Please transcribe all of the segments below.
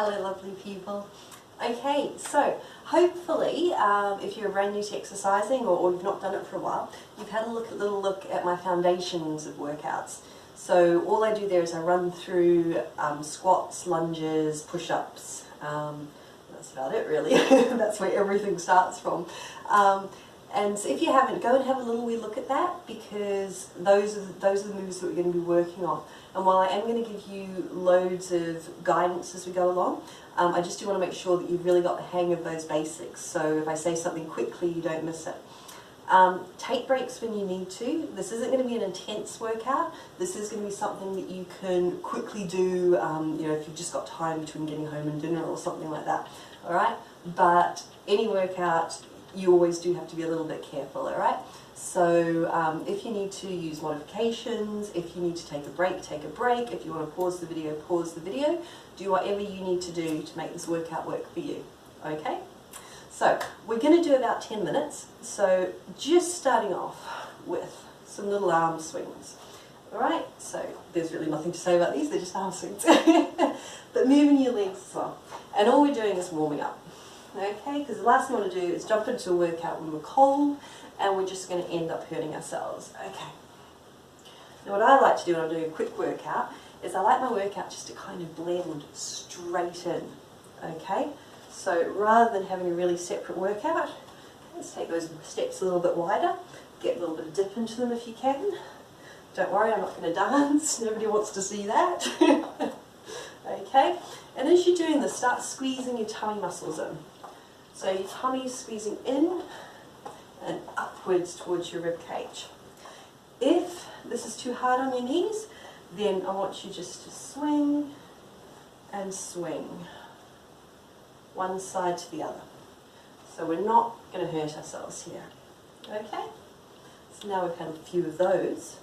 Hello lovely people. Okay, so hopefully if you're brand new to exercising or you've not done it for a while, you've had a little look at my foundations of workouts. So all I do there is I run through squats, lunges, push-ups. That's about it really. That's where everything starts from. And so if you haven't, go and have a little wee look at that, because those are the moves that we're going to be working on. And while I am going to give you loads of guidance as we go along, I just do want to make sure that you've really got the hang of those basics. So if I say something quickly, you don't miss it. Take breaks when you need to. This isn't going to be an intense workout. This is going to be something that you can quickly do, you know, if you've just got time between getting home and dinner or something like that. All right? But any workout, you always do have to be a little bit careful, all right? So if you need to use modifications, if you need to take a break, take a break. If you want to pause the video, pause the video. Do whatever you need to do to make this workout work for you, okay? So we're going to do about 10 minutes. So just starting off with some little arm swings, all right? So there's really nothing to say about these, they're just arm swings. But moving your legs as well. And all we're doing is warming up. Okay, because the last thing we want to do is jump into a workout when we're cold and we're just going to end up hurting ourselves. Okay. Now what I like to do when I'm doing a quick workout is I like my workout just to kind of blend straight in. Okay, so rather than having a really separate workout, let's take those steps a little bit wider, get a little bit of dip into them if you can. Don't worry, I'm not going to dance, nobody wants to see that. Okay, and as you're doing this, start squeezing your tummy muscles in. So your tummy is squeezing in and upwards towards your rib cage. If this is too hard on your knees, then I want you just to swing and swing, one side to the other. So we're not going to hurt ourselves here. Okay? So now we've had a few of those.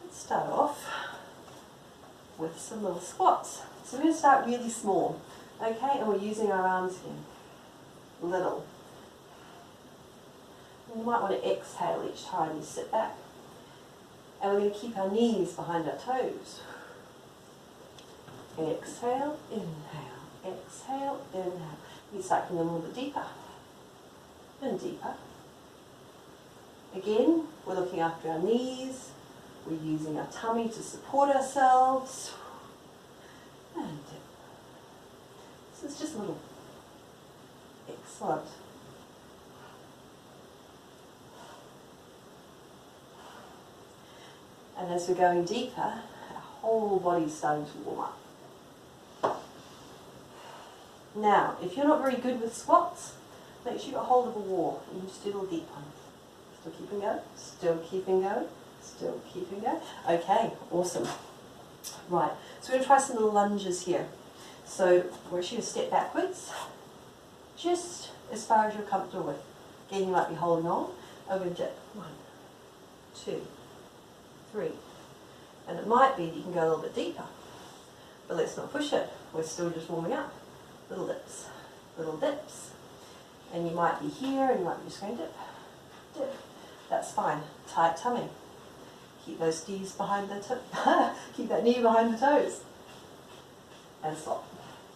Let's start off with some little squats. So we're going to start really small. Okay? And we're using our arms here. Little. And you might want to exhale each time you sit back. And we're going to keep our knees behind our toes. Exhale, inhale, exhale, inhale. You start getting a little bit deeper and deeper. Again, we're looking after our knees. We're using our tummy to support ourselves. And dip. So it's just a little. Excellent. And as we're going deeper, our whole body's starting to warm up. Now, if you're not very good with squats, make sure you get hold of a wall and you just do little deep ones. Still keeping going, still keeping going, still keeping going. Okay, awesome. Right, so we're going to try some little lunges here. So we're actually going to step backwards, just as far as you're comfortable with. Again, you might be holding on. I'm going to dip. 1, 2, 3. And it might be that you can go a little bit deeper. But let's not push it. We're still just warming up. Little dips. Little dips. And you might be here and you might be just going dip. Dip. That's fine. Tight tummy. Keep those knees behind the keep that knee behind the toes. And stop.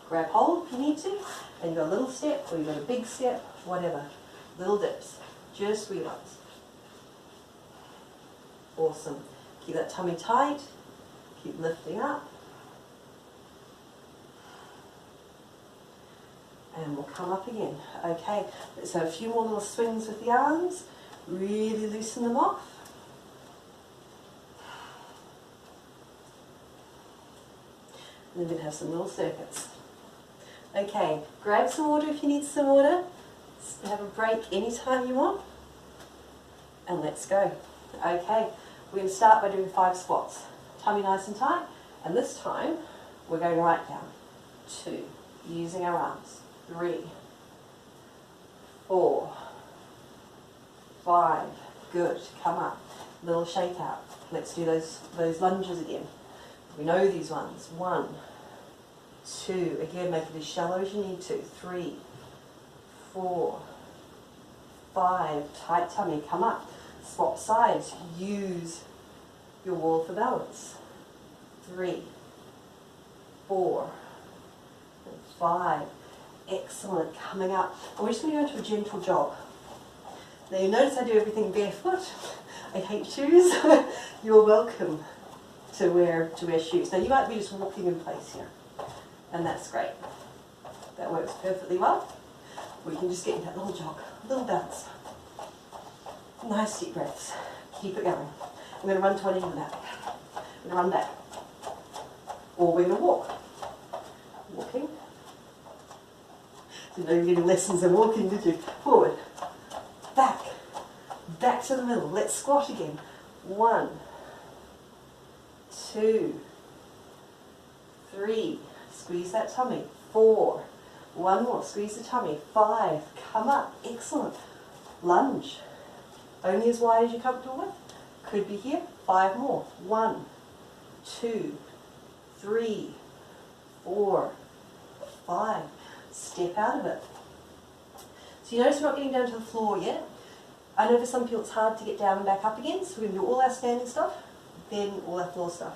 Grab hold if you need to, and you've got a little step, or you've got a big step, whatever. Little dips, just wee ones. Awesome. Keep that tummy tight, keep lifting up. And we'll come up again. Okay, so a few more little swings with the arms, really loosen them off. And then we're going to have some little circuits. Okay, grab some water if you need some water. Have a break anytime you want. And let's go. Okay, we're going to start by doing 5 squats. Tummy nice and tight. And this time, we're going right down. 2, using our arms. 3, 4, 5. Good, come up. Little shake out. Let's do those lunges again. We know these ones. 1, 2, again make it as shallow as you need to. 3, 4, 5, tight tummy, come up. Swap sides, use your wall for balance. 3, 4, 5. Excellent. Coming up. And we're just going to go into a gentle jog. Now you notice I do everything barefoot. I hate shoes. You're welcome to wear shoes. Now you might be just walking in place here, and that's great. That works perfectly well. Or you can just get in that little jog, little bounce. Nice deep breaths. Keep it going. I'm going to run toward you back. I'm going to run back. Or we're going to walk. Walking. Didn't know you were getting lessons in walking, did you? Forward. Back. Back to the middle. Let's squat again. 1, 2, 3. Squeeze that tummy. 4. One more. Squeeze the tummy. 5. Come up. Excellent. Lunge. Only as wide as you're comfortable with. Could be here. 5 more. 1, 2, 3, 4, 5. Step out of it. So you notice we're not getting down to the floor yet. I know for some people it's hard to get down and back up again, so we're going to do all our standing stuff, then all our floor stuff.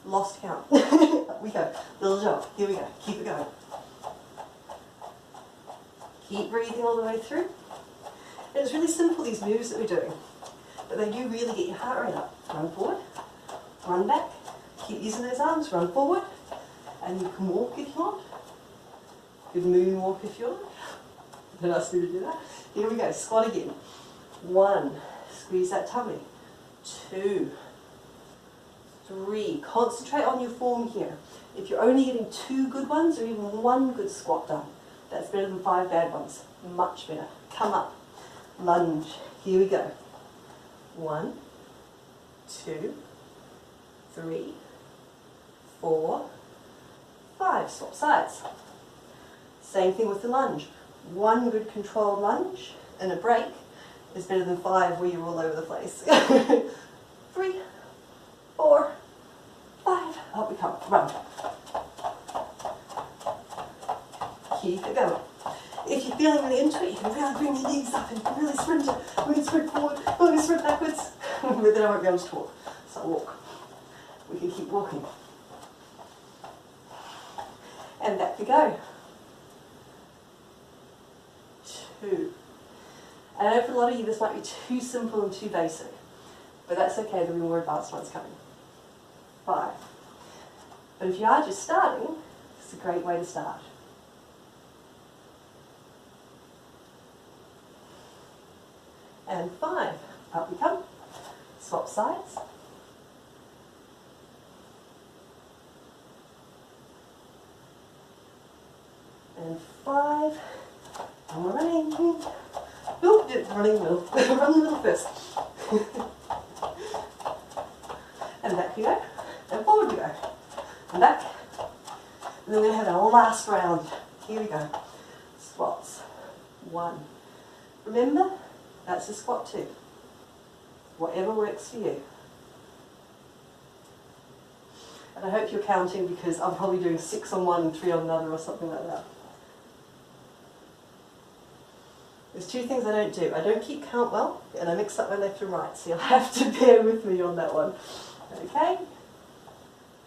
Lost count. Up we go. Little jog. Here we go. Keep it going. Keep breathing all the way through. And it's really simple, these moves that we're doing, but they do really get your heart rate up. Run forward, run back, keep using those arms, run forward, and you can walk if you want. Good moonwalk if you want. Don't ask me to do that. Here we go, squat again. 1, squeeze that tummy. 2, 3, concentrate on your form here. If you're only getting 2 good ones or even 1 good squat done, that's better than 5 bad ones. Much better. Come up. Lunge. Here we go. 1, 2, 3, 4, 5. Swap sides. Same thing with the lunge. 1 good controlled lunge and a break is better than 5 where you're all over the place. 3, 4, 5. Up we come. Run. Keep it going. If you're feeling really into it, you can really bring your knees up and you can really sprint it. We can sprint forward, we can sprint backwards. But then I won't be able to talk. So I'll walk. We can keep walking. And back we go. 2. And I know for a lot of you this might be too simple and too basic, but that's okay, there'll be more advanced ones coming. 5. But if you are just starting, it's a great way to start. And 5. Up we come. Swap sides. And 5. And we're running. Oh, running the middle. Run the middle first. And back we go. And forward we go. And back. And then we're going to have our last round. Here we go. Squats. 1. Remember, that's a squat 2. Whatever works for you. And I hope you're counting because I'm probably doing 6 on one and 3 on another or something like that. There's 2 things I don't do. I don't keep count well, and I mix up my left and right, so you'll have to bear with me on that one. Okay?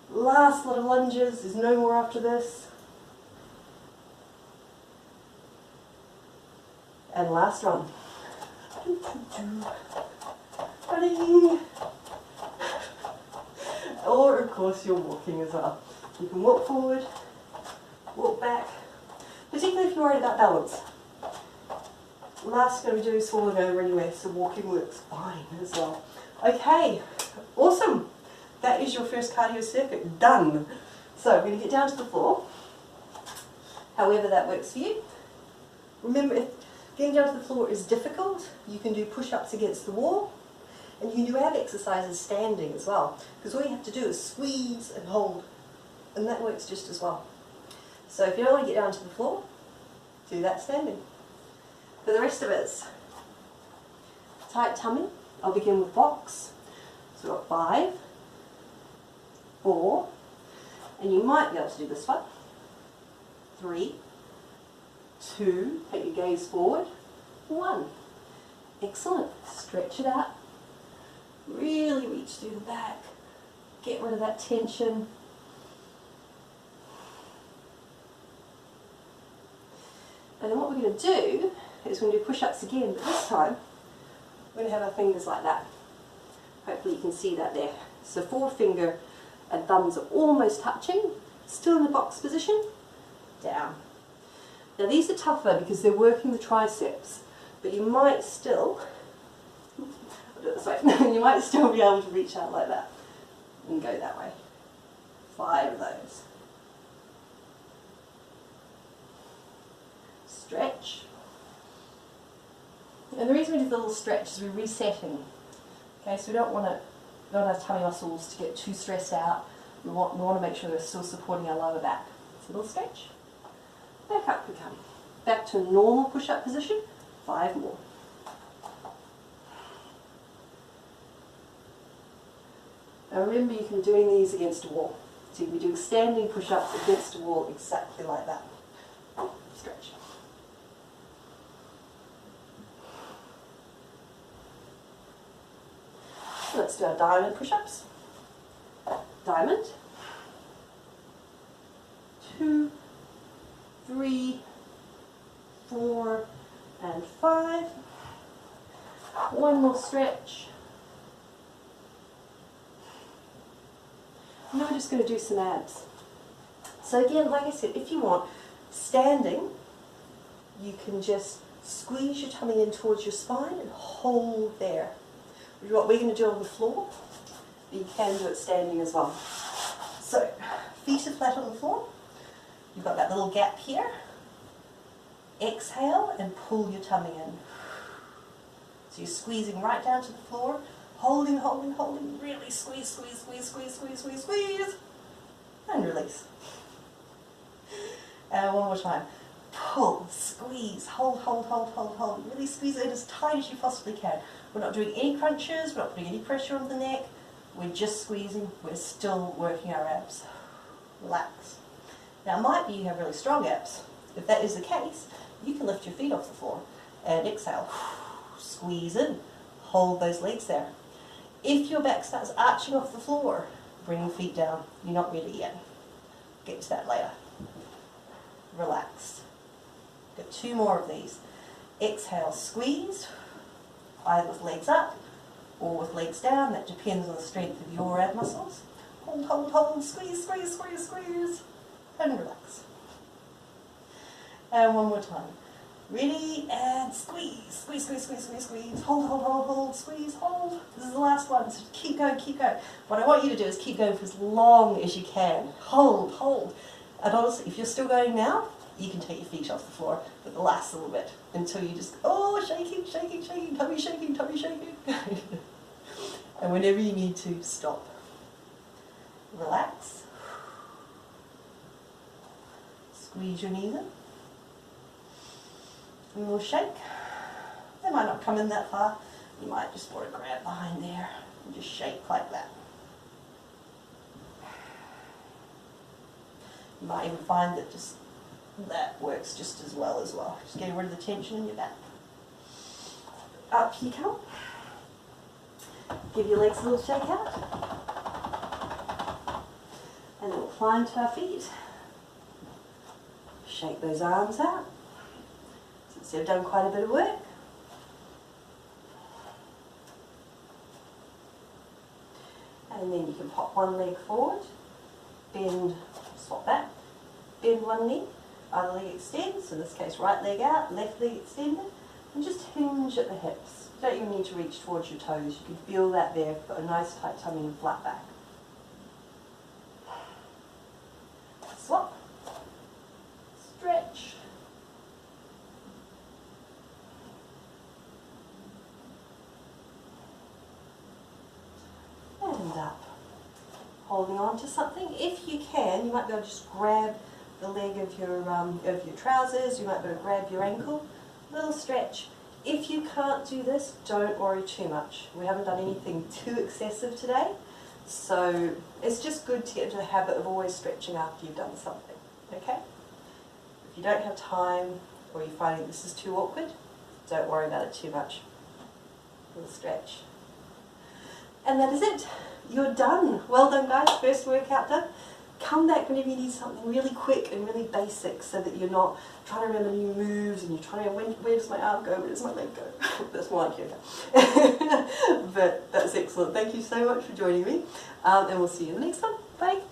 Last lot of lunges. There's no more after this. And last run. Running. Or, of course, you're walking as well. You can walk forward, walk back, particularly if you're worried about balance. Last going to be doing is falling over anyway, so walking works fine as well. Okay, awesome. That is your first cardio circuit done. So we're going to get down to the floor, however that works for you. Remember, if getting down to the floor is difficult, you can do push-ups against the wall, and you can do ab exercises standing as well, because all you have to do is squeeze and hold, and that works just as well. So if you don't want to get down to the floor, do that standing. For the rest of us, tight tummy. I'll begin with box. So we've got 5, 4, and you might be able to do this one. 3, 2, take your gaze forward. 1. Excellent. Stretch it out. Really reach through the back. Get rid of that tension. And then what we're going to do is we're going to do push-ups again, but this time we're going to have our fingers like that. Hopefully you can see that there. So forefinger and thumbs are almost touching, still in the box position, down. Now these are tougher because they're working the triceps, but you might still, I'll do it this way, you might still be able to reach out like that and go that way. 5 of those. Stretch. And the reason we do the little stretch is we're resetting. Okay, so we don't want our tummy muscles to get too stressed out. We want to make sure we're still supporting our lower back. So a little stretch. Back up we come. Back to a normal push-up position. 5 more. Now remember, you can be doing these against a wall. So you can be doing standing push-ups against a wall exactly like that. Stretch. Let's do our diamond push-ups. Diamond. 2, 3, 4, and 5. One more stretch. And then we're just going to do some abs. So again, like I said, if you want, standing, you can just squeeze your tummy in towards your spine and hold there. Which is what we're going to do on the floor, but you can do it standing as well. So, feet are flat on the floor. You've got that little gap here. Exhale and pull your tummy in. So you're squeezing right down to the floor, holding, holding, holding, really squeeze, squeeze, squeeze, squeeze, squeeze, squeeze, squeeze, and release. And one more time. Pull, squeeze, hold, hold, hold, hold, hold. Really squeeze it as tight as you possibly can. We're not doing any crunches, we're not putting any pressure on the neck. We're just squeezing, we're still working our abs. Relax. Now it might be you have really strong abs. If that is the case, you can lift your feet off the floor and exhale. Squeeze in, hold those legs there. If your back starts arching off the floor, bring your feet down. You're not ready yet. Get to that later. Relax. Got 2 more of these. Exhale, squeeze, either with legs up or with legs down. That depends on the strength of your ab muscles. Hold, hold, hold, squeeze, squeeze, squeeze, squeeze, and relax. And one more time. Ready, and squeeze, squeeze, squeeze, squeeze, squeeze, squeeze, hold, hold, hold, hold, squeeze, hold. This is the last one, so keep going, keep going. What I want you to do is keep going for as long as you can. Hold, hold. And honestly, if you're still going now, you can take your feet off the floor for the last little bit until you just, oh, shaking, shaking, shaking, tummy shaking, tummy shaking. And whenever you need to, stop. Relax. Squeeze your knees in. And we'll shake. They might not come in that far. You might just want to grab behind there and just shake like that. You might even find that just that works just as well. Just getting rid of the tension in your back. Up you come. Give your legs a little shake out. And then we'll climb to our feet. Shake those arms out. So you've done quite a bit of work. And then you can pop one leg forward, bend, swap back, bend one knee, other leg extends, so in this case right leg out, left leg extended, and just hinge at the hips. You don't even need to reach towards your toes, you can feel that there, got a nice tight tummy and flat back. Swap, stretch, and up. Holding on to something. If you can, you might be able to just grab the leg of your trousers, you might be able to grab your ankle, little stretch. If you can't do this, don't worry too much. We haven't done anything too excessive today, so it's just good to get into the habit of always stretching after you've done something, okay? If you don't have time, or you're finding this is too awkward, don't worry about it too much. Little stretch. And that is it. You're done. Well done guys, first workout done. come back whenever you need something really quick and really basic, so that you're not trying to remember new moves and you're trying to, where does my arm go, where does my leg go? That's more like yoga. But that's excellent. Thank you so much for joining me, and we'll see you in the next one. Bye.